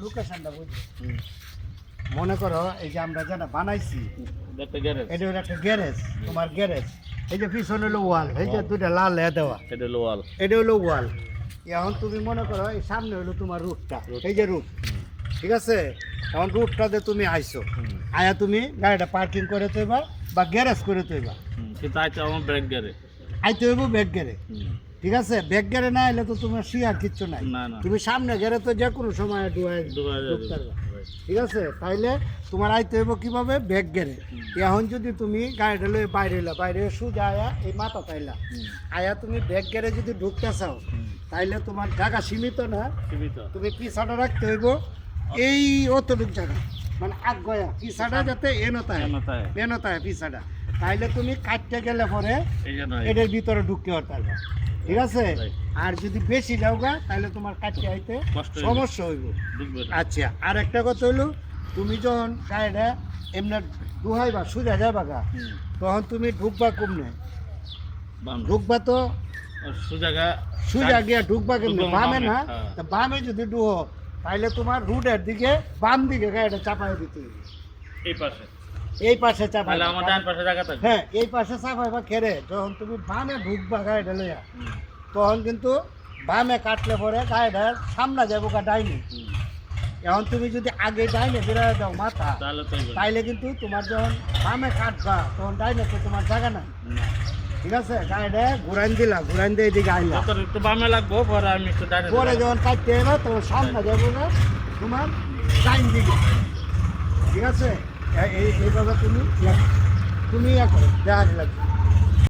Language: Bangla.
লোকেশনটা বুঝছো? মনে করো এই যে আমরা যেটা বানাইছি এটা হলো একটা গ্যারেজ, তোমার গ্যারেজ। এই যে পিছনে হলো ওয়াল, এই যে দুটা লাল দেওয়া, এটা হলো ওয়াল। এখন তুমি মনে করো এই সামনে হলো তোমার রুটটা, এই যে রুট, ঠিক আছে? এখন রুটটাতে তুমি আইছো, আয়া তুমি গাড়িটা পার্কিং করে তৈবা বা গ্যারেজ করে তৈবা, আইতে হইব ব্যাক গেরে, ঠিক আছে? ব্যাক গেরে না এলে তো তোমার শিয়ার কিচ্ছু নাই, তুমি সামনে গেলে তো যে কোনো সময় ঢুকতে পারবা, ঠিক আছে? তাইলে তোমার আইতে হইব কিভাবে? ব্যাক গেরে। এখন যদি তুমি গাড়িটা লয়ে বাইরে এলা, বাইরে সোজা আয়া এই মাথা তাইলা আয়া তুমি ব্যাক গেরে যদি ঢুকতে চাও, তাইলে তোমার জায়গা সীমিত না, তুমি পিছাটা রাখতে হইব এই অতটুক জায়গা, মানে আগয়া পিছাটা যাতে এনতায় পিছাটা, তাইলে তুমি কাটতে গেলে পরে এটার ভিতরে ঢুকতে পারবা, ঠিক আছে? আর যদি বেশি যাও গা তাহলে তোমার কাটতে আইতে সমস্যা হইব। আচ্ছা, আর একটা কথা হইলো, তুমি যখন গাড়িটা এমনি ডুহাইবা সোজা যাবা গা, তখন তুমি ঢুকবা কমনে, ঢুকবা তো সোজা গিয়া ঢুকবা কেমনে? বামে না? বামে যদি ডুহো তাহলে তোমার রুটের দিকে বাম দিকে গাড়িটা চাপাই দিতে হবে, এই পাশে চাপাই, হ্যাঁ এই পাশে চাপাইবা খেরে। যখন তুমি বামে ঢুকবা গাড়িটা লইয়া, তখন কিন্তু বামে কাটলে পরে গাড়িটার সামনে যাবো গা ডাইনে। এখন তুমি যদি আগে ডাইনে বেরোয় দাও মাথা, তাইলে কিন্তু তোমার যখন বামে কাটবা তখন ডাইনে তো তোমার জায়গা নাই, ঠিক আছে? গাড়িটা ঘুরাইন দিলা, ঘুরাইন দিয়ে এদিকে আইলা, বামে লাগবো পরে যখন কাটতে এলো তখন সামনে যাবো না তোমার ডাইন দিকে, ঠিক আছে? এইভাবে তুমি দেখা লাগবে।